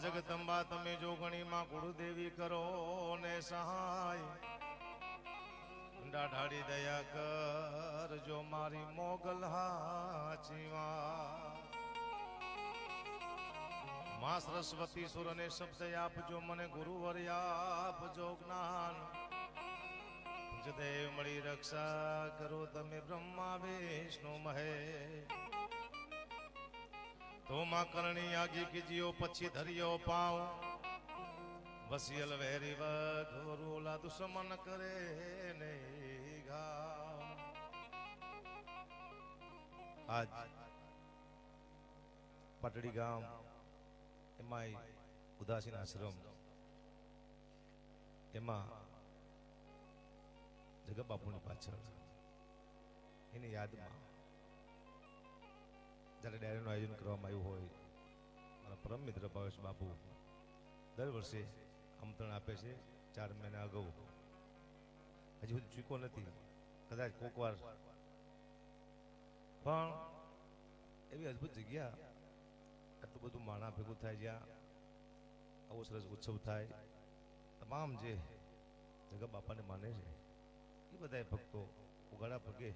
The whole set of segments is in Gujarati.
જગદંબા તમે જો ગણીમાં કુળદેવી કરો ને સહાય ડાઢાડી દયા કર જો મારી મોગલ હાચીવા માં સરસ્વતી સુરને શબ્દ આપજો મને ગુરુવર આપજો જ્ઞાન જદેવ મળી રક્ષા કરો તમે બ્રહ્મા વિષ્ણુ મહેશ તો માં કરણી આગી કીજીઓ પછી ધરિયો પાવ વસિયલ વેરી વઘોરોલા દુશ્મન કરે ને ઘાવ આજ પાટડી ગામ એમાં ઉદાસીન આશ્રમ એમાં જગત બાપુની પાછળ એની યાદમાં જ્યારે ડાયરીનું આયોજન કરવામાં આવ્યું હોય મારા પરમ મિત્ર ભાવેશ બાપુ દર વર્ષે આમંત્રણ આપે છે 4 મહિના અગાઉ હજી સુધી ચૂક્યો નથી કદાચ કોકવાર પણ એવી અદ્ભુત જગ્યા આટલું બધું માણા ભેગું થાય જ્યાં આવો સરસ ઉત્સવ થાય તમામ જે જગત બાપાને માને છે એ બધા ભક્તો ઉગાડા પગે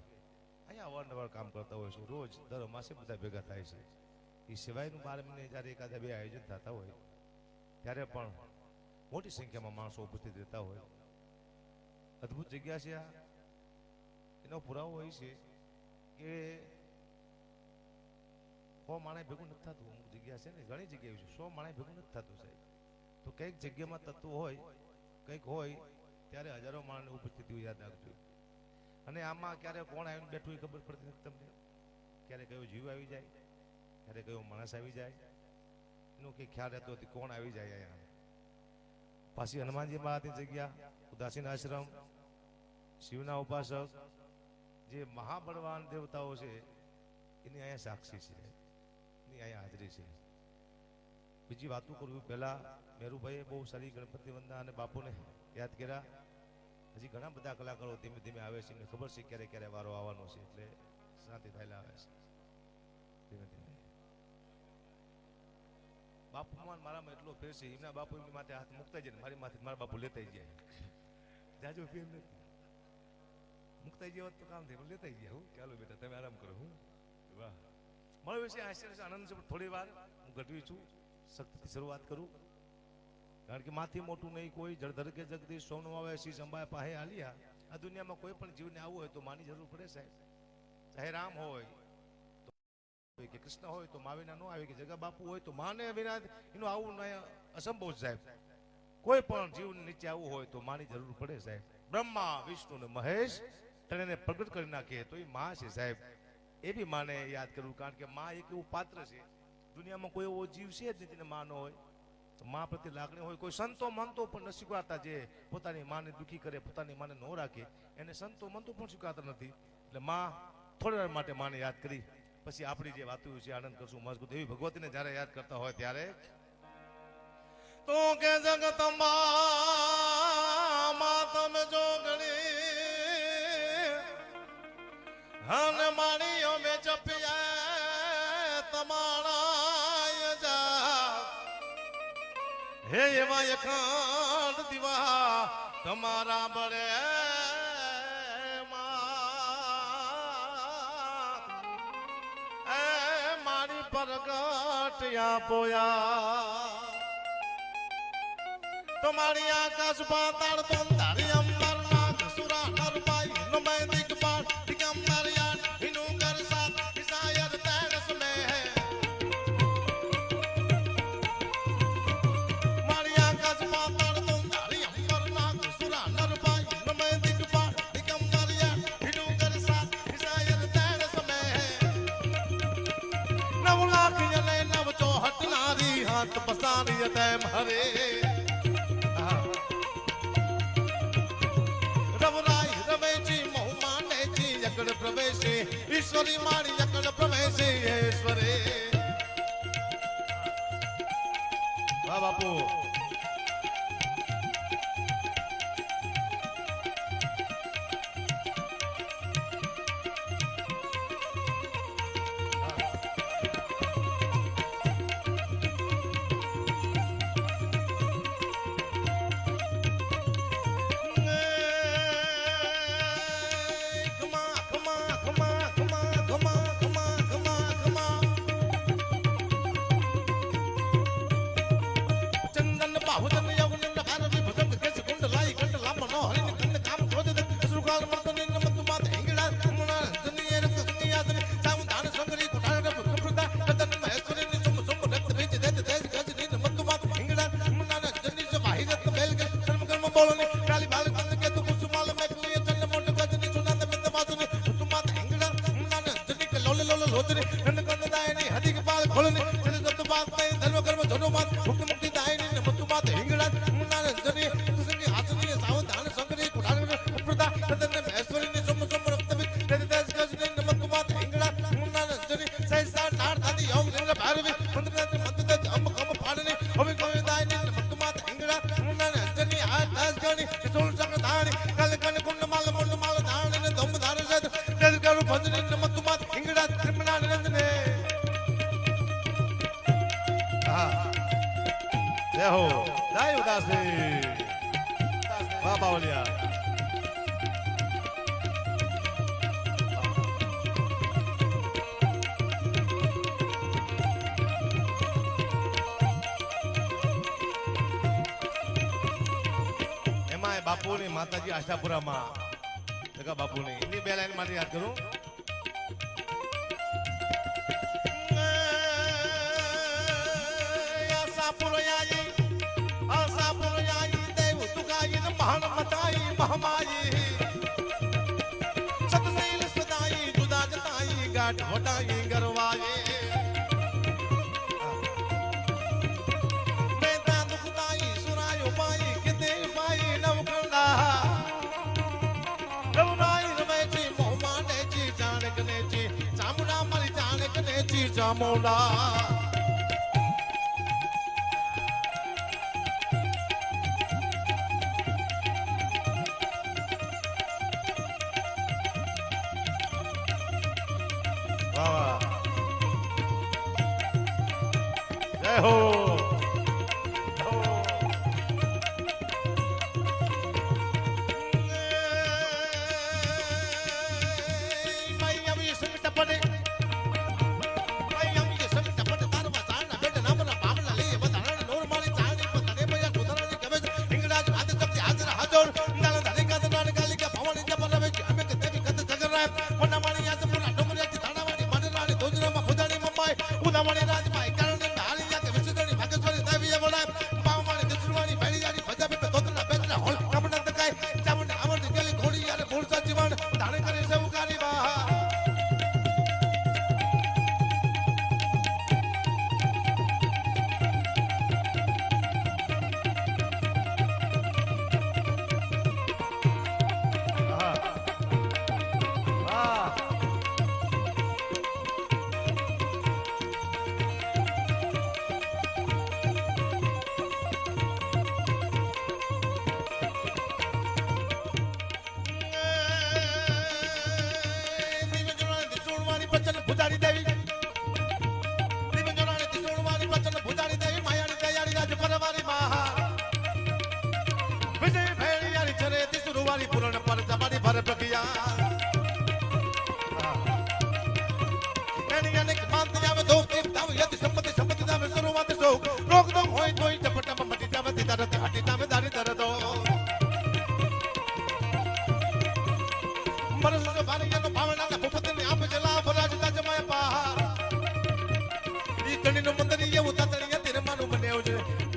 અહીંયા અવારનવાર કામ કરતા હોય છે રોજ દર માસે બધા ભેગા થાય છે એ સિવાયનું 12 મહિને જ્યારે એકાદા બે આયોજન થતા હોય ત્યારે પણ મોટી સંખ્યામાં માણસો ઉપસ્થિત રહેતા હોય અદ્ભુત જગ્યા છે આ એનો પુરાવો હોય છે કે 100 માણસ ભેગું નથી થતું અમુક જગ્યા છે ને ઘણી જગ્યાએ છે 100 માણસ ભેગું નથી થતું સાહેબ તો કંઈક જગ્યામાં તત્વ હોય કંઈક હોય ત્યારે હજારો માણસની ઉપસ્થિતિ યાદ રાખજો અને આમાં ક્યારે કોણ આવીને બેઠું એ ખબર પડતી નથી તમને ક્યારે કયો જીવ આવી જાય ક્યારે કયો માણસ આવી જાય એનો કંઈ ખ્યાલ રહેતો નથી કોણ આવી જાય અહીંયા પાછી હનુમાનજી મહારાજની જગ્યા ઉદાસીન આશ્રમ શિવના ઉપાસક જે મહાબળવાન દેવતાઓ છે એની અહીંયા સાક્ષી છે એની અહીંયા હાજરી છે બીજી વાતો કરવી પહેલા મેરુભાઈએ બહુ સારી ગણપતિ વંદના અને બાપુને યાદ કર્યા હજી ઘણા બધા કલાકારો ધીમે ધીમે આવે છે એમને ખબર છે ક્યારે ક્યારે વારો આવવાનો છે એટલે શાંતિ થયેલા આવે છે ધીમે ધીમે બાપુમાં મારામાં એટલો ફેર છે એમના બાપુ એમની માથે હાથ મૂકતા જાય મારી માથે મારા બાપુ લેતા જાય જાજો ફેર નથી મૂકતા જાય તો કામ થાય લેતા ગયા હું ચાલો બેટા તમે આરામ કરો હું વાહ મારો વિશે આશ્ચર્ય આનંદ છે થોડી વાર હું ઘટવી છું શક્તિથી શરૂઆત કરું કારણ કે માથી મોટું નહીં કોઈ જળધર કે જગદીશ સોનું આવે શીશ અંબાએ પાસે હાલ્યા આ દુનિયામાં કોઈ પણ જીવને આવવું હોય તો માની જરૂર પડે સાહેબ ચાહે રામ હોય કે કૃષ્ણ હોય તો મા વિના ન આવે કે જગા બાપુ હોય તો માને વિના એનું આવું અસંભવ સાહેબ કોઈ પણ જીવને નીચે આવવું હોય તો માની જરૂર પડે સાહેબ બ્રહ્મા વિષ્ણુ ને મહેશ તેને પ્રગટ કરી નાખે તો એ માં છે સાહેબ એ બી માને યાદ કરવું કારણ કે માં એક એવું પાત્ર છે દુનિયામાં કોઈ એવો જીવ છે જ નહીં જેને માં ન હોય તો માં પ્રત્યે લાગણી હોય કોઈ સંતો મંતો પણ ન સ્વીકારતા જે પોતાની માને દુઃખી કરે પોતાની માને ન રાખે એને સંતો મંતો પણ સ્વીકારતા નથી એટલે માં થોડી વાર માટે માને યાદ કરી પછી આપણી જે વાતો છે આનંદ કરશું મજબૂત એવી ભગવતીને જ્યારે યાદ કરતા હોય ત્યારે તો કે જગતમાં તમે જો ગણી હન માણીઓ મે જપિયા તમારા જા હે એવા એકાંત દીવા તમારા બળે પોયા તમારી આકાશ પાતાળ તો તારી અંબર નાગ સુરા નરપાઈ નો મે દિગપાલ દિગંબર યાર ઇનું કર સાથ વિસાયર તેરસ મે હે મારી આકાશ પાતાળ તો તારી અંબર નાગ સુરા નરપાઈ નો મે દિગપાલ દિગંબર યાર ઇનું કર સાથ વિસાયર તેરસ મે હે નવ લાખ જલે નવ ચોહટ નારી હાથ પસારી તેમ હરે રવરાય રમેજી મોહ માનેજી યકડ પ્રવેશે ઈશ્વરી મારી યકડ પ્રવેશે ઈશ્વરે વાહ બાપુ बाहुजन यौवन भारवी भुजंग केस कुंडलाई कंडला मनोहरिन कंड काम क्रोध सुकाल मर्दनि नमतु मात हिंगड़ा मुना जनिये रक्त संयादनि सावधान संगरी कुठार प्रदा कदन महेश्वरी सुम सुम रक्त बीज देत तेज गजनी नमतु मात हिंगड़ा मुना जनि जो भाई रत्न बेल के कर्म कर्म बोलने काली बाल कंद के तु कुसुमाल में कुलिय चंद मोट गजनी सुनंद बिंद मासुनि तु मात हिंगड़ा मुना जनि के लोले लोले लोचनी कंद कंद दायनी हदि के बाल खोलने चले तु बात में धर्म कर्म धनो मात मुक्ति मुक्ति दायनी नमतु मात हिंगड़ा मुना जनि तुसंगी आसनी सावधान संगरी कुठार प्रदा कदन महेश्वरी सुम सुम रक्त बीज देत तेज गजनी नमतु मात हिंगड़ा मुना जनि सहसा नार दादी योग निंग भारवी मंत्र मंत्र हम कम फाड़ने अभी कोई दायनी नमतु मात हिंगड़ा मुना जनि आ दास गनी सोल संग दानी कल कन कुंड माल मुंड माल दानी ने दम धार सद तेज करू भजनी नमतु मात हिंगड़ा त्रिमना निरंजने जय हो जय उदासी वाह बावलिया એમાં બાપુની માતાજી આશાપુરામાં જગા બાપુની એની બે લાઈન માટે યાદ કરું आसापुरयाई देव तुगाई महान मताई महमाई सतशील सदाई जुदा जताई गाठ वटाई गरवाई बेता दुखदाई सुरायो पाई किते पाई नवकंडा रवनाई रमेची मोहमाने ची जानकने ची चामुंडा मरी जानकने ची चामुंडा जय हो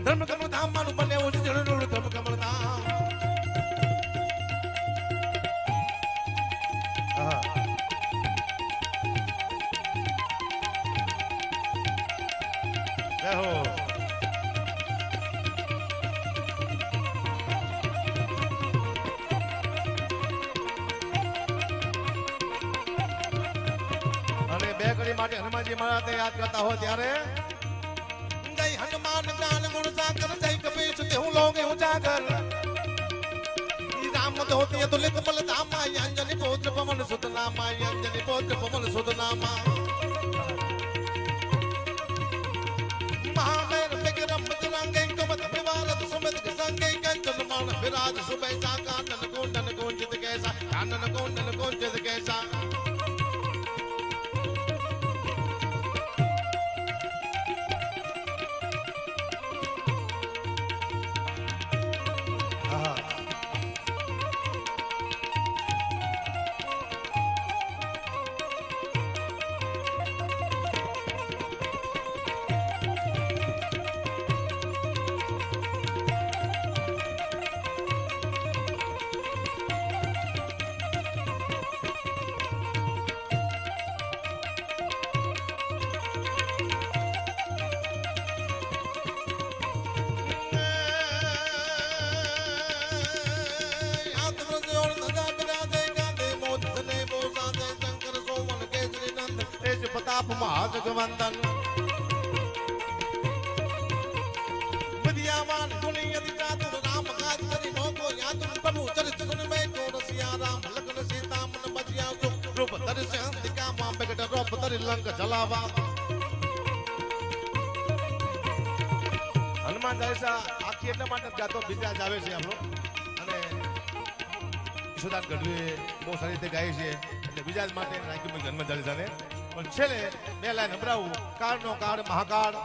धर्म कर्म धाम मानु बने हो जरूर धर्म कमल धाम जय हो અને બે ઘડી માટે હનુમાનજી મહારાજને યાદ કરતા હો ત્યારે जय हनुमान ज्ञान गुण सागर जय कपीश देहु लोगे उजागर राम धोती तुलित बल धामा अंजनी पुत्र पवन सुत नामा अंजनी पुत्र पवन सुत नामा महावीर विक्रम बजरंगी कुमत निवारत सुमित संगे कंचन मान विराज सुबैसा कानन कुंडन कुंजित कैसा कानन कुंडन कुंजित कैसा પ્રતાપ મહાજગવંદન વિદ્યાવાન ગુણી અતિ ચાતુર રામ કાજ કરી મોકો યાતુર પ્રભુ ચરિત સુન મે કો રસિયા રામ લગ્ન સીતા મન બજિયા જો રૂપ ધર સે અંતિકા માં બેગટ રોપ ધરી લંક જલાવા હનુમાન ચાલીસા આખી એટલા માટે ગાતો બીજા જ આવે છે આપણો અને ઈશુદાન ગઢવીએ બહુ સારી રીતે ગાય છે એટલે બીજા જ માટે રાખ્યું મેં હનુમાન ચાલીસાને પણ છેલ્લે બે લાઈન સંભળાવું કાળનો કાળ મહાકાળ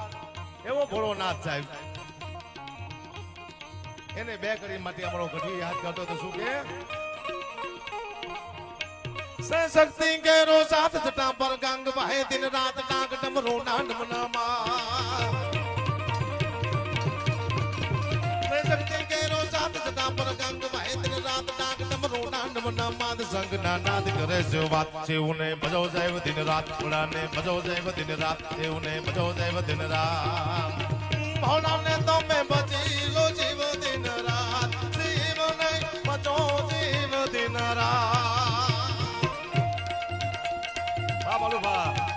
એવો ભોળો નાથ સાહેબ એને બે કરી માટે અમારો ગઢવી યાદ કરતો તો શું કે શક્તિ કેરો સાત જટા પર ગંગ વહે દિન રાત ડાક ડમરો નાંદ મનામા શક્તિ કેરો સાત જટા પર ગંગ વહે દિન રાત ડાક ડમરો નાંદ મનામા સંગ ના નાદ કરે છે વાત શિવને ભજો જૈવ દિન રાત ઉડાને ભજો જૈવ દિન રાત શિવને ભજો જૈવ દિન રાત ભોળાને તો મેં બચી લો જીવ દિન રાત શિવને ભજો જીવ દિન રાત બોલો બા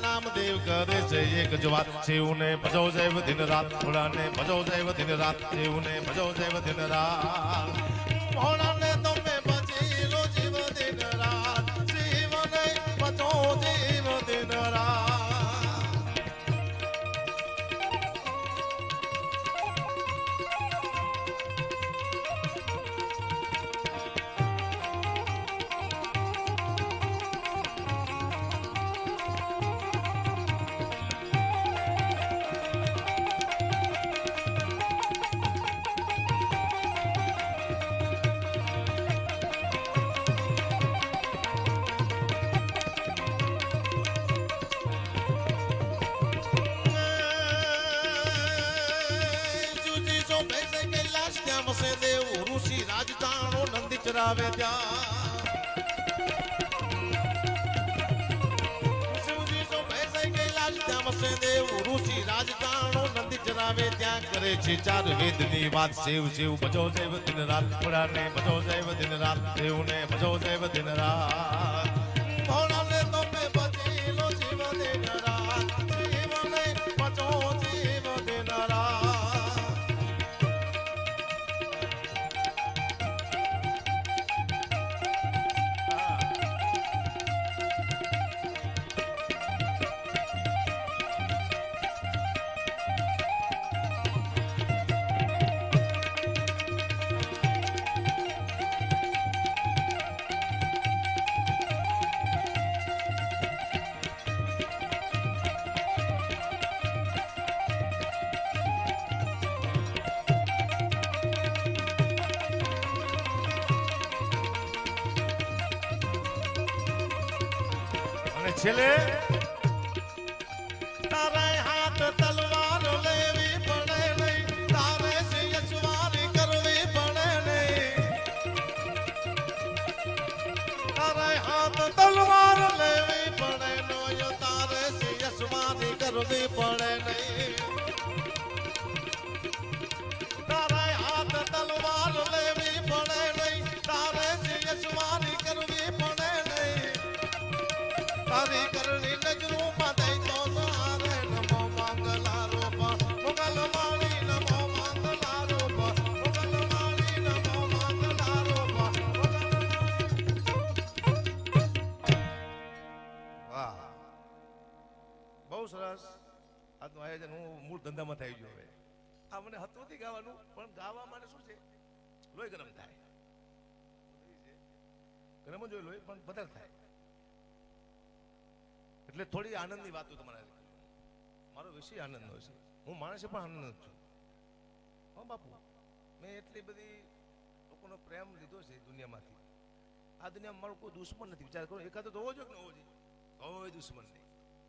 નામદેવ કરે છે એક જ વાત શિવને ભજો જૈવ દિન રાત ભોળાને ભજો જૈવ દિન રાત શિવને ભજો જૈવ દિન રાત ભોળાને તમે બચી લો જીવ દિન રાત શિવને ભજો જીવ દિન રાત ચરાવે ત્યાં શિવજી સો ભૈસે કૈલાશ ત્યાં વસે દેવ ઋષિ રાજકારણો નંદી ચરાવે ત્યાં કરે છે ચાર વેદની વાત શિવ શિવ ભજો જૈવ દિન રાત ભોળાને ભજો જૈવ દિન રાત દેવને ભજો જૈવ દિન રાત ભોળાને તમે બચી લો જીવ દિન રાત શિવને ભજો જીવ દિન રાત છેલ્લે તારે હાથ તલવાર લેવી પડે નહીં તારે સિંહસવારી કરવી પડે નહીં તારે હાથ તલવાર લેવી પડે નોય તારે સિંહસવારી કરવી પડે નહીં તારે હાથ તલવાર લેવી પડે નહીં તારે સિંહસવારી કરવી પડે નહીં તારી કરણી નજરૂમાં દઈ તો સારે નમો મંગલા રૂપ મુગલ માળી નમો મંગલા રૂપ મુગલ માળી નમો મંગલા રૂપ વાહ બહુ સરસ આજનું આયોજન હું મૂળ ધંધામાં થઈ ગયો હવે આ મને હતું નથી ગાવાનું પણ ગાવા માટે શું છે લોહી ગરમ થાય ગરમ જ હોય લોહી પણ વધારે થાય એટલે થોડી આનંદની વાતો તમારે મારો વિષય આનંદનો છે હું માણસે પણ આનંદ છું હા બાપુ મેં એટલી બધી લોકોનો પ્રેમ લીધો છે દુનિયામાંથી. આ દુનિયામાં મારો કોઈ દુશ્મન નથી. વિચાર કરો, એકાદો તો હોવો જોઈએ કે ન હોવો જોઈએ? કોઈ દુશ્મન નહીં,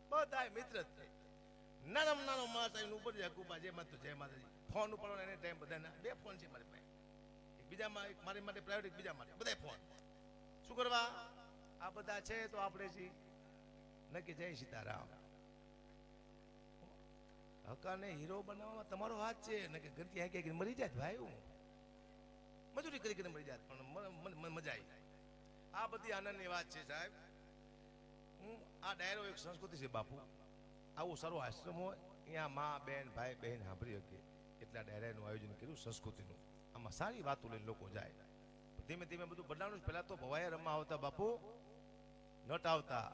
બધા મિત્ર જ છે. નાનામાં નાનો માણસ આવીને ઉપર જાય, કુપા જય માતા જય માતાજી. ફોન ઉપાડવાનો એને ટાઈમ બધાના 2 ફોન છે મારી પાસે. એક બીજામાં, એક મારી માટે પ્રાઇવેટ, એક બીજા માટે, બધા ફોન. શું કરવા? આ બધા છે તો આપણે છીએ નક્કી. જય સીતારામ. હકાને હીરો બનાવવામાં તમારો હાથ છે. ને કે ઘરથી હાંકી મરી જાય ભાઈ, હું મજૂરી કરી કરીને મરી જાય, પણ મજા આવી. આ બધી આનંદની વાત છે સાહેબ. આ ડાયરો એક સંસ્કૃતિ છે બાપુ. આવું સારું આશ્રમ હોય, અહીંયા મા બેન ભાઈ બહેન સાંભળી શકે એટલા ડાયરાનું આયોજન કર્યું સંસ્કૃતિનું. આમાં સારી વાતો લઈને લોકો જાય. ધીમે ધીમે બધું બદલાવાનું. પહેલા તો ભવાયા રમવા આવતા બાપુ, નટ આવતા,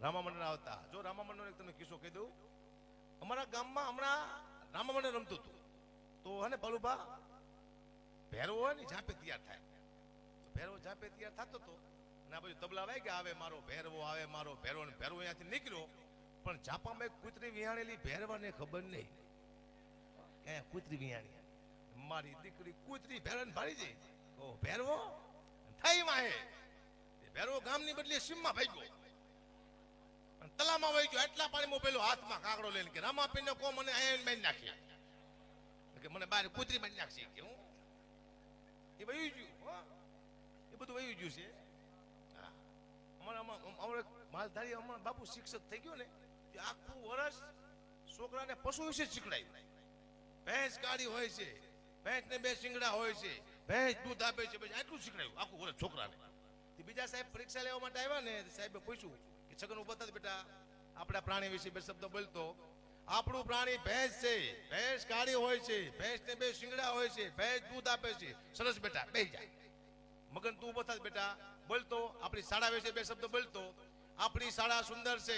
રામા મંડળ આવતા. જો રામા મંડળ એક તમને કિસ્સો કહી દઉં. અમારા ગામમાં હમણાં રામા મંડળ રમતું હતું તો હે ને પલુભા ભેરવો હોય ને ઝાંપે તૈયાર થાય. ભેરવો ઝાંપે તૈયાર થતો હતો અને આ બાજુ તબલા વાય કે આવે મારો ભેરવો, આવે મારો ભેરવો. ને ભેરવો અહીંયાથી નીકળ્યો, પણ ઝાપામાં એક કૂતરી વિહાણેલી, ભેરવાને ખબર નહીં ક્યાં કૂતરી વિહાણી. મારી દીકરી કૂતરી ભેરવાને ભાળી જઈ. ઓ ભેરવો થઈ માહે. ભેરવો ગામની બદલે સીમમાં ભાગ્યો, તલામાં વહી ગયો. એટલા પાણીમાં પેલો હાથમાં કાગડો લઈને કે રામાપીને કો મને અહીંયા મારી નાખી, કે મને બહાર કૂતરી મારી નાખશે. કે હું એ વહી ગયું, એ બધું વહી ગયું છે. અમારે માલધારી હમણાં બાપુ શિક્ષક થઈ ગયો ને, આખું વર્ષ છોકરાને પશુ વિશે શીખડાય. ભેંસ કાળી હોય છે, ભેંસ ને 2 શિંગડા હોય છે, ભેંસ દૂધ આપે છે, આટલું શીખડાયું આખું વર્ષ છોકરાને. બીજા સાહેબ પરીક્ષા લેવા માટે આવ્યા ને, સાહેબે પૂછ્યું કે છગન ઉભા હતા બેટા, આપણા પ્રાણી વિશે 2 શબ્દ બોલતો. આપણું પ્રાણી ભેંસ છે, ભેંસ કાળી હોય છે, ભેંસ ને 2 શિંગડા હોય છે, ભેંસ દૂધ આપે છે. સરસ બેટા, બેહી જાય. મગન તું ઉભો થા બેટા, બોલતો. આપણી શાળા વિશે 2 શબ્દ બોલતો. આપણી શાળા સુંદર છે,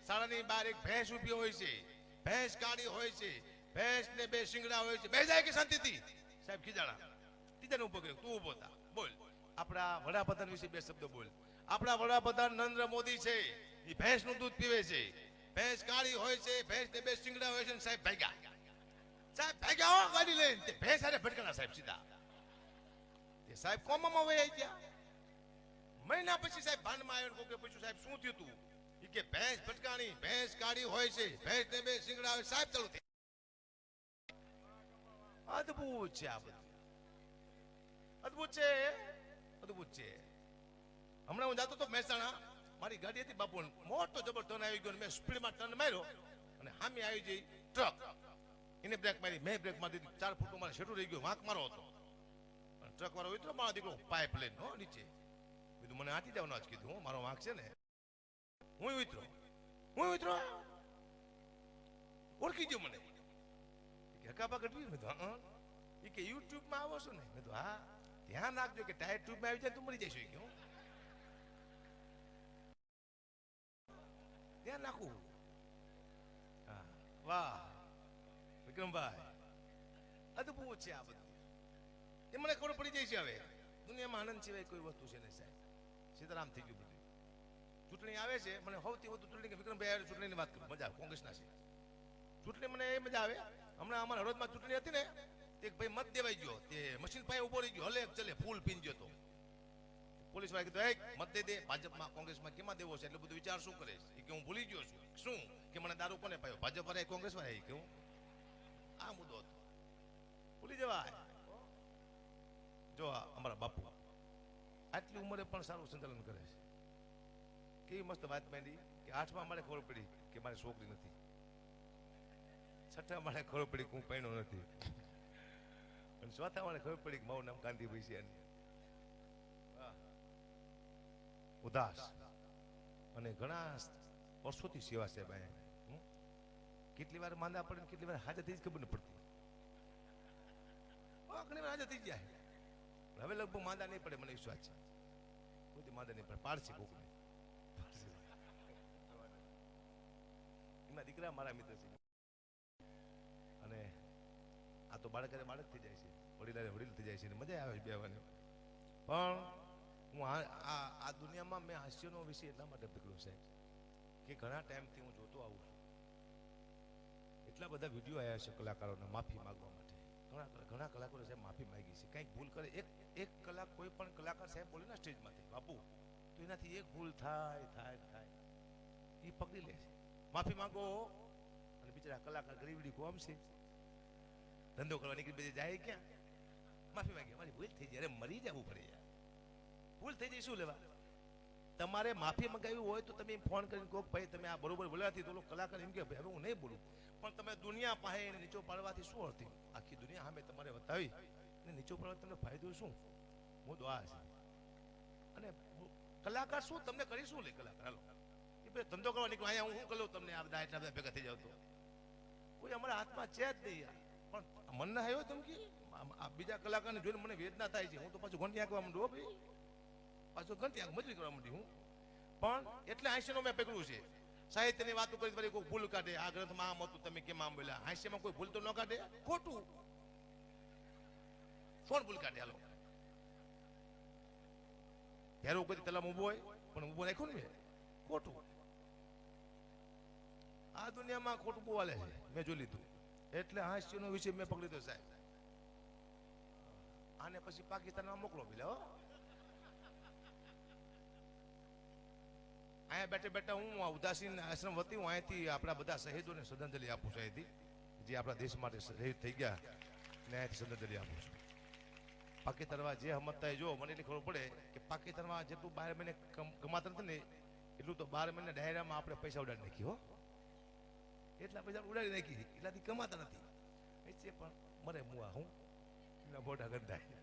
શાળાની બહાર એક ભેંસ ઊભી હોય છે, ભેંસ કાળી હોય છે, ભેંસ ને 2 શિંગડા હોય છે. બેહી જાય કે શાંતિથી. સાહેબ ખીજાણા. તીજાને ઉભો કર્યો, તું ઉભો થા, બોલ. આપણા વડાપ્રધાન વિશે 2 શબ્દ બોલ. આપણા વડાપ્રધાન નરેન્દ્ર મોદી છે, એ ભેંસનું દૂધ પીવે છે, ભેંસ કાળી હોય છે, ભેંસ ને 2 શિંગડા હોય છે. સાહેબ ભાગ્યા. સાહેબ ભાગ્યા હો ગાડી લઈને. ભેંસ હારે ભટકાણા સાહેબ સીધા. તે સાહેબ કોમામાં વહી ગયા. મહિના પછી સાહેબ ભાનમાં આવ્યો, કોકે પૂછ્યું સાહેબ શું થયું તું? એ કે ભેંસ ભટકાણી, ભેંસ કાળી હોય છે, ભેંસ ને 2 શિંગડા હોય. સાહેબ ચાલુ થઈ. અદભુત છે આ બધું, અદભુત છે, અદભુત છે. હમણાં હું જતો હતો મહેસાણા, મારી ગાડી હતી બાપુ, મોટો જબર ટર્ન આવી ગયો. મેં સ્પીડમાં ટર્ન માર્યો અને સામે આવી જઈ ટ્રક. એને બ્રેક મારી, મેં બ્રેક મારી દીધી. 4 ફૂટનું મારે શેઠું રહી ગયું, વાંક મારો હતો. ટ્રક વાળો ઉતરો, મારો દીકરો પાઇપ લઈને હો નીચે. કીધું મને આટી જવાનું જ કીધું, મારો વાંક છે ને. હું ઉતરો ઓળખી ગયો મને. હકાબા કટવી. મેં તો હા. એ કે યુટ્યુબમાં આવો છો ને? મેં તો હા. ધ્યાન રાખજો કે ટાયર ટ્યુબમાં આવી જાય તું મરી જઈશ. કે ધ્યાન રાખવું. હા વાહ વિક્રમભાઈ, અદભુત છે આ બધું. એ મને ખબર પડી જાય છે હવે દુનિયામાં આનંદ સિવાય કોઈ વસ્તુ છે ને સાહેબ. સીતારામ થઈ ગયું બધું. ચૂંટણી આવે છે, મને સૌથી વધુ ચૂંટણી વિક્રમભાઈ ચૂંટણીની વાત કરું, મજા કોંગ્રેસના છે ચૂંટણી, મને એ મજા આવે. હમણાં અમારા હળવદમાં ચૂંટણી હતી ને, એક ભાઈ મત દેવાઈ ગયો, તે મશીન પાસે ઉભો રહી ગયો, હલે ચલે ફૂલ પીન ગયો તો. પોલીસ વાળા કીધું મત દે દે, ભાજપમાં કોંગ્રેસમાં કેમાં દેવો છે, એટલે બધું વિચાર શું કરે છે? કે હું ભૂલી ગયો છું. શું કે મને દારૂ કોને પાયો, ભાજપ વાળા કોંગ્રેસ વાળા? કે હું આ મુદ્દો હતો, ભૂલી જવાય. જો અમારા બાપુ આટલી ઉંમરે પણ સારું સંચાલન કરે છે. કેવી મસ્ત વાત માંડી કે 8મા માળે ખબર પડી કે મારી છોકરી નથી, 6ઠા માળે ખબર પડી કે હું પૈણો નથી, અને 4થા માળે ખબર પડી કે મારું નામ કાંતિભાઈ છે. ઉદાસ અને ઘણા વર્ષોથી સેવા સાહેબ અહીંયા. કેટલી વાર માંદા પડે, કેટલી વાર હાજર થઈ જ ખબર ન પડતી. ઘણી વાર હાજર થઈ જાય. હવે લગભગ માંદા નહીં પડે, મને વિશ્વાસ છે. કોઈ માંદા નહીં પડે, પાડશે કોકને. એમના દીકરા મારા મિત્ર છે, અને આ તો બાળક થઈ જાય છે, વડીલ થઈ જાય છે, મજા આવે છે બેવાની. પણ હું આ દુનિયામાં મેં હાસ્યનો વિષય એટલા માટે પકડ્યો છે કે ઘણા ટાઈમથી હું જોતો આવું છું. એટલા બધા વિડીયો આવ્યા છે કલાકારોને માફી માંગવા માટે, ઘણા કલાકારો સાહેબ માફી માંગી છે. કંઈક ભૂલ કરે એક કલાક કોઈ પણ કલાકાર સાહેબ બોલે ને સ્ટેજમાંથી બાપુ, તો એનાથી એક ભૂલ થાય એ પકડી લે છે. માફી માંગો અને બિચારા કલાકાર ગરીબડી કોમ છે, ધંધો કરવા નીકળી બધી જાય ક્યાં? માફી માંગી, મારી ભૂલ થઈ જાય. અરે મરી જવું પડે યાર, ભૂલ થઈ જાય શું લેવા? તમારે માફી મંગાવી હોય તો તમે ફોન કરીને કહો ભાઈ તમે આ બરોબર બોલ્યા હતી, તો કલાકાર એમ કે હવે હું નહીં બોલું. પણ તમે દુનિયા પાસે એને નીચો પાડવાથી શું અર્થ? આખી દુનિયા સામે તમારે બતાવી એને નીચો પાડવા તમને ફાયદો શું? મુદ્દો આ છે. અને કલાકાર શું તમને કરી શું લે કલાકાર? હાલો એ બે ધંધો કરવા નીકળો, અહીંયા હું શું કરું તમને આ બધા એટલા બધા ભેગા થઈ જાવ તો કોઈ અમારા હાથમાં છે જ નહીં યાર. પણ મન ના આવ્યો તમે કે આ બીજા કલાકારને જોઈને મને વેદના થાય છે. હું તો પાછું ઘંટી આંકવા માંડું ભાઈ, પાછું ઘંટી આંક મજૂરી કરવા માંડી હું. પણ એટલે 80 નો મેં પકડ્યું છે. સાહિત્યની વાતો કરી ફરી કોઈ ભૂલ કાઢે, આ ગ્રંથમાં આમ હતું તમે કેમ આમ બોલ્યા. 80 માં કોઈ ભૂલ તો ન કાઢે, ખોટું કોણ ભૂલ કાઢે? હાલો ત્યારે કોઈ તલામ ઉભો હોય પણ ઉભો રાખ્યો ને ખોટું. આ દુનિયામાં ખોટું બહુ હાલે છે, મેં જોઈ લીધું. એટલે 80 નો વિષય મેં પકડી લીધો સાહેબ. આને પછી પાકિસ્તાનમાં મોકલો પેલા હો. અહીંયા બેઠે બેઠા હું ઉદાસીન આશ્રમ વતી હું અહીંયાથી આપણા બધા શહીદોને શ્રદ્ધાંજલિ આપું છું. અહીંથી જે આપણા દેશ માટે શહીદ થઈ ગયા ને અહીંયાથી શ્રદ્ધાંજલિ આપું છું. પાકિસ્તાનમાં જે સમજતા જો મને એટલી ખબર પડે કે પાકિસ્તાનમાં જેટલું 12 મહિને કમાતા નથી ને એટલું તો 12 મહિના ડાયરામાં આપણે પૈસા ઉડાડી નાખી હો. એટલા પૈસા ઉડાડી નાખી, એટલાથી કમાતા નથી. એ પણ મરે મુવા હું એના મોઢા ગંધાય.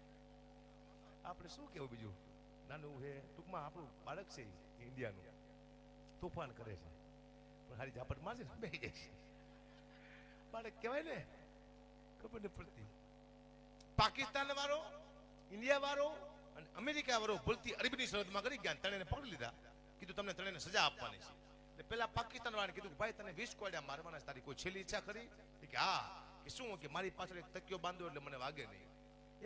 આપણે શું કેવું બીજું? નાનું છે ટૂંકમાં આપણું બાળક છે ઇન્ડિયાનું, તોફાન કરે છે પણ હારી ઝાપટ મારશે ને બેસી જાય છે. બાળક કહેવાય ને, ખબર નથી પડતી. પાકિસ્તાન વાળો, ઇન્ડિયા વાળો અને અમેરિકા વાળો ભૂલથી અરબની સરહદમાં કરી ગયા, ત્રણેયને પકડી લીધા. કીધું તમને ત્રણેયને સજા આપવાની છે. એટલે પેલા પાકિસ્તાન વાળાને કીધું ભાઈ તને 20 કોયડા મારવાના, તારી કોઈ છેલ્લી ઈચ્છા ખરી? કે હા. કે શું? કે મારી પાછળ એક તકિયો બાંધો એટલે મને વાગે નહીં.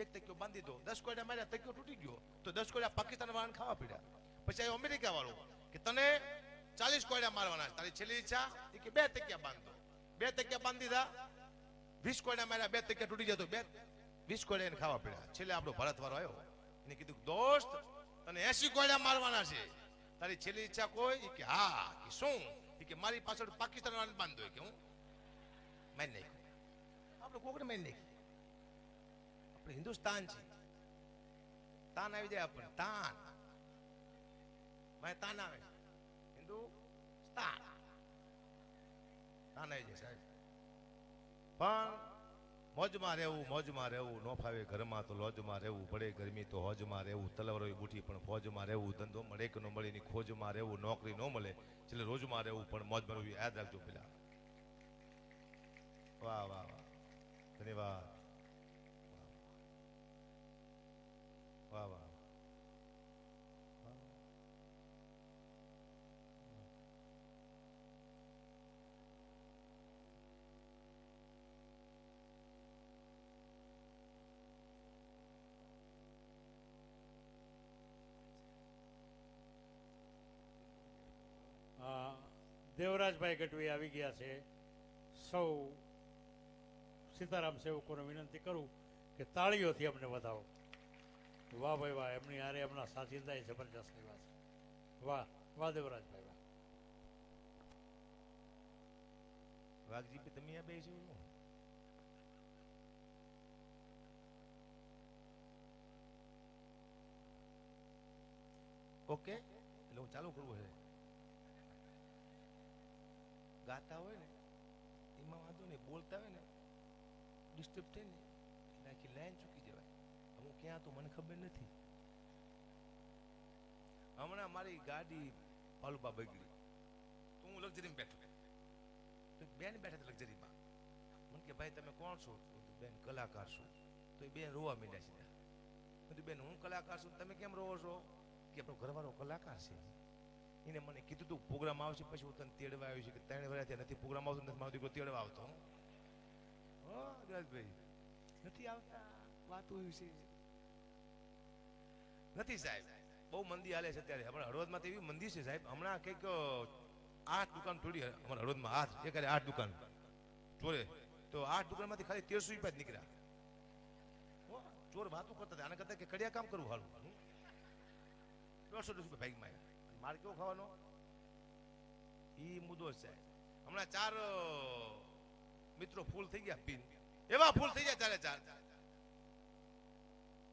એક તકિયો બાંધી દો, 10 કોયડા માર્યા, તકિયો તૂટી ગયો, તો 10 કોયડા પાકિસ્તાન વાળાને ખાવા પડ્યા. પછી આવ્યો અમેરિકા વાળો કે તને 40 કોયડા મારવાના, તારી છેલ્લી ઈચ્છા? કે 2 તકિયા બાંધો. 2 તકિયા બાંધી દીધા, 20 કોયડા માર્યા, 2 તકિયા તૂટી ગયા, તો 20 કોયડા એને ખાવા પડ્યા. છેલ્લે આપણો ભારત વાળો આવ્યો, એને કીધું દોસ્ત તને 80 કોયડા મારવાના છે, તારી છેલ્લી ઈચ્છા કોઈ? કે હા. કે શું? કે મારી પાછળ પાકિસ્તાન વાળાને બાંધો. કે હું મારી નાખ્યું. આપણે કોકને મારી નાખી. આપણે હિન્દુસ્તાન છે, તાન આવી જાય આપણને, તાન મારે તાન આવે, હિન્દુસ્તાન તાન આવી જાય સાહેબ. પણ મોજમાં રહેવું ન ફાવે ઘરમાં તો લોજમાં રહેવું, પડે ગરમી તો હોજમાં રહેવું, તલવારો બુઠી પણ ફોજમાં રહેવું, ધંધો મળે કે ન મળે ની ખોજમાં રહેવું, નોકરી ન મળે એટલે રોજમાં રહેવું પણ મોજમાં રહેવું. યાદ રાખજો પેલા. વાહ વાહ વાહ, ધન્યવાદ. વાહ વાહ. દેવરાજભાઈ ગઢવી આવી ગયા છે. સૌ સીતારામ સેવકોને વિનંતી કરું કે તાળીઓથી અમને વધાવો. વાહ ભાઈ વાહ, એમની હારે એમના સાચીંદા જબરજસ્ત એવા છે. વાહ વાહ દેવરાજભાઈ વાહ. વાઘજી તમે અહીંયા બે છો? ઓકે, એટલે હું ચાલુ કરવું છે. ગાતા હોય ને એમાં વાંધો નહીં, બોલતા હોય ને ડિસ્ટર્બ થાય ને એટલે આખી લાઈન ચૂકી જવાય. હું ક્યાં તો મને ખબર નથી. હમણાં મારી ગાડી પાલુપા બગડી તો હું લક્ઝરીમાં બેઠો, તો બેન બેઠા હતા લક્ઝરીમાં. મને કે ભાઈ તમે કોણ છો? બેન કલાકાર છું. તો એ બેન રોવા માંડ્યા સીધા. બધું બેન હું કલાકાર છું, તમે કેમ રોવો છો? કે આપણો ઘરવાળો કલાકાર છે, એને મને કીધું તું પ્રોગ્રામ આવશે પછી હું તને તેડવા આવ્યું છે. કે 3 વર્ષથી નથી પ્રોગ્રામ આવતો, નથી મારો દીકરો તેડવા આવતો. હો રાજભાઈ નથી આવતા, વાતો એવી છે નથી સાહેબ. બહુ મંદી હાલે છે અત્યારે. હમણાં હળવદમાં તો એવી મંદી છે સાહેબ. હમણાં કંઈક 8 દુકાન તોડી અમારા હળવદમાં. 8 દુકાન ચોરે તો 8 દુકાનમાંથી ખાલી 1300 રૂપિયા જ નીકળ્યા. ચોર વાતું કરતા હતા આના કરતા કે કડિયા કામ કરવું હાલું 150 રૂપિયા ભાગમાં આવ્યા માર કેવો ખાવાનો ઈ મુદ્દો છે હમણાં 4 મિત્રો ફૂલ થઈ ગયા પીન એવા ફૂલ થઈ ગયા 4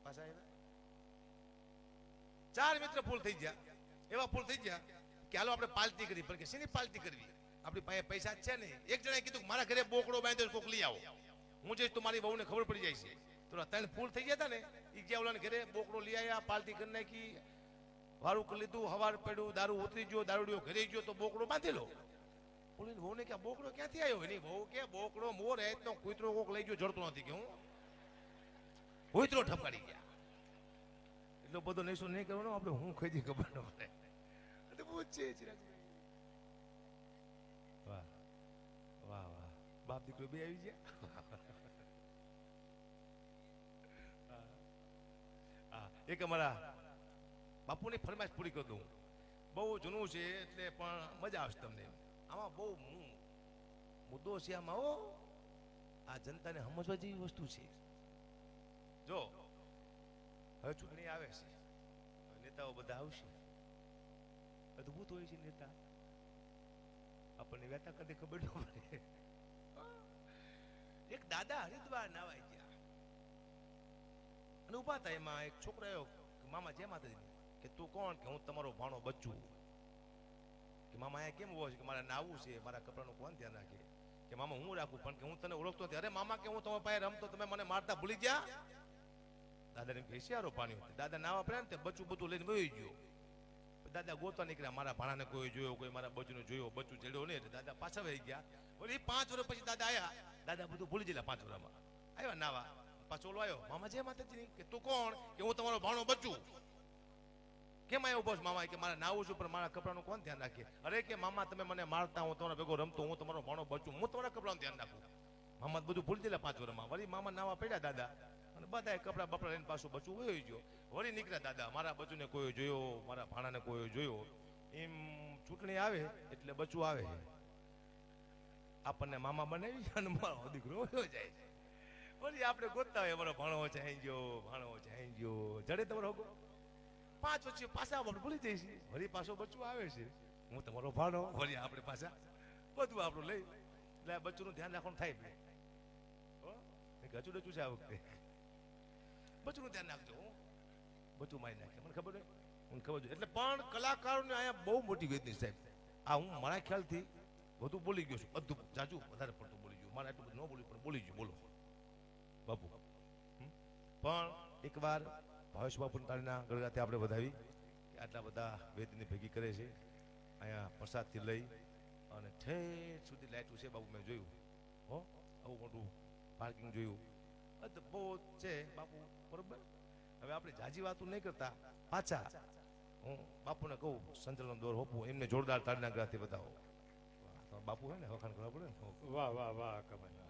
પાછા આવ્યા 4 મિત્ર ફૂલ થઈ ગયા એવા ફૂલ થઈ ગયા કે હાલો આપણે પાર્ટી કરી પણ કે શેની પાર્ટી કરવી આપણી પાસે પૈસા છે ને એક જણાએ કીધું કે મારા ઘરે બોકડો બાંધ્યો કોક લઈ આવો હું જઈશ તો મારી બહુને ખબર પડી જાય છે તો 3 ફૂલ થઈ ગયા હતા ને એ ગયા ઓલાને ઘરે બોકડો લઈ આવ્યા પાર્ટી કરી નાખી વારું કરી લીધું હવાર પડ્યું દારૂ ઉતરી ગયો દારૂડિયો ઘરે ગયો તો બોકડો બાંધેલો બોલીને બહુને કે બોકડો ક્યાંથી આવ્યો એની બહુ કે બોકડો મોર હેતનો કૂતરો કોક લઈ ગયો જડતો નથી કે હું કૂતરો ઠપકારી ગયા એટલો બધો નહીસો નહીં કરવાનો આપણે હું ખાઈ દઈએ ખબર ન પડે તો પૂછે વાહ વાહ વાહ બાપ દીકરો બે આવી ગયા હા એક અમારા બાપુની ફરમાઈશ પૂરી કરી દઉં બહુ જૂનું છે એટલે પણ મજા આવશે તમને આમાં બહુ મુદ્દો છે આમાં આ જનતાને સમજવા જેવી વસ્તુ છે જો હવે ચૂંટણી આવે છે નેતાઓ બધા આવશે અદભુત હોય છે નેતા આપણને વ્યથા કદી ખબર ન પડે એક દાદા હરિદ્વાર નાવાઈ ગયા અને ઉભા હતા એમાં એક છોકરો આવ્યો મામા જય માતાજી કે તું કોણ કે હું તમારો ભાણો બચ્ચું કે મામા અહીંયા કેમ ઉભો છે કે મારે નાવું છે મારા કપડાનું કોણ ધ્યાન રાખે કે મામા હું રાખું પણ કે હું તને ઓળખતો નથી અરે મામા કે હું તમારા પાસે રમતો તમે મને મારતા ભૂલી ગયા દાદાને એમ કે શિયારો પાણી દાદા નાવા પડ્યા ને તે બચ્ચું બધું લઈને વહી ગયો દાદા ગોતવા નીકળ્યા મારા ભાણાને કોઈ જોયો કોઈ મારા બચ્ચુને જોયો બચ્ચું ચડ્યો નહીં એટલે દાદા પાછા વહી ગયા વળી 5 વર્ષ પછી દાદા આવ્યા દાદા બધું ભૂલી ગયેલા 5 વર્ષમાં આવ્યા નાવા પાછો ઓલો આવ્યો મામા જય માતાજી કે તું કોણ કે હું તમારો ભાણો બચ્ચું કેમ આવ્યો બસ મામા કે મારે નાવું છું પણ મારા કપડાનું કોણ ધ્યાન રાખે અરે કે મામા તમે મને મારતા હું તમારા ભેગો રમતો હું તમારો ભાણો બચ્ચું હું તમારા કપડાનું ધ્યાન રાખું મામા બધું ભૂલી ગયેલા 5 વર્ષમાં વળી મામા નાવા પડ્યા દાદા અને બધા કપડા બપડા લઈને પાછું બચ્ચું વહી ગયો વળી નીકળ્યા દાદા મારા બચ્ચુને કોઈ જોયો મારા ભાણાને કોઈ જોયો એમ ચૂંટણી આવે એટલે બચ્ચું આવે આપણને મામા બનાવી અને મારો દીકરો વયો જાય છે વળી આપણે ગોતતા હોય મારો ભાણો ચાઈ ગયો જડે તમારો હોગો 5 વર્ષ પાછા આપણે ભૂલી જઈશું વળી પાછો બચ્ચું આવે છે હું તમારો ભાણો વળી આપણે પાછા બધું આપણું લઈ એટલે બચ્ચુંનું ધ્યાન રાખવાનું થાય ગચું ડચું છે આ વખતે બચ્ચુંનું ધ્યાન રાખજો બચ્ચું મારી નાખે મને ખબર હોય મને ખબર છે એટલે પણ કલાકારોને અહીંયા બહુ મોટી વેદની સાહેબ આ હું મારા ખ્યાલથી વધુ બોલી ગયો છું બધું જાજુ વધારે પડતું બોલી ગયું મારે આટલું બધું ન બોલ્યું પણ બોલી ગયું બોલો બાપુ પણ એકવાર ભાવેશ બાપુની તાળીના ગળગાથી આપણે વધાવી કે આટલા બધા વેદની ભેગી કરે છે અહીંયા પ્રસાદથી લઈ અને ઠેઠ સુધી લાઈટું છે બાપુ મેં જોયું હો આવું મોટું પાર્કિંગ જોયું અદભુત છે બાપુ બરોબર હવે આપણે જાજી વાતું નહીં કરતા પાછા હું બાપુને કહું સંચલન દોર હોપું એમને જોરદાર તાળીના ગળાથી બતાવો બાપુ હે ને વખાણ કરવા પડે ને વાહ વાહ વાહ કમાઈ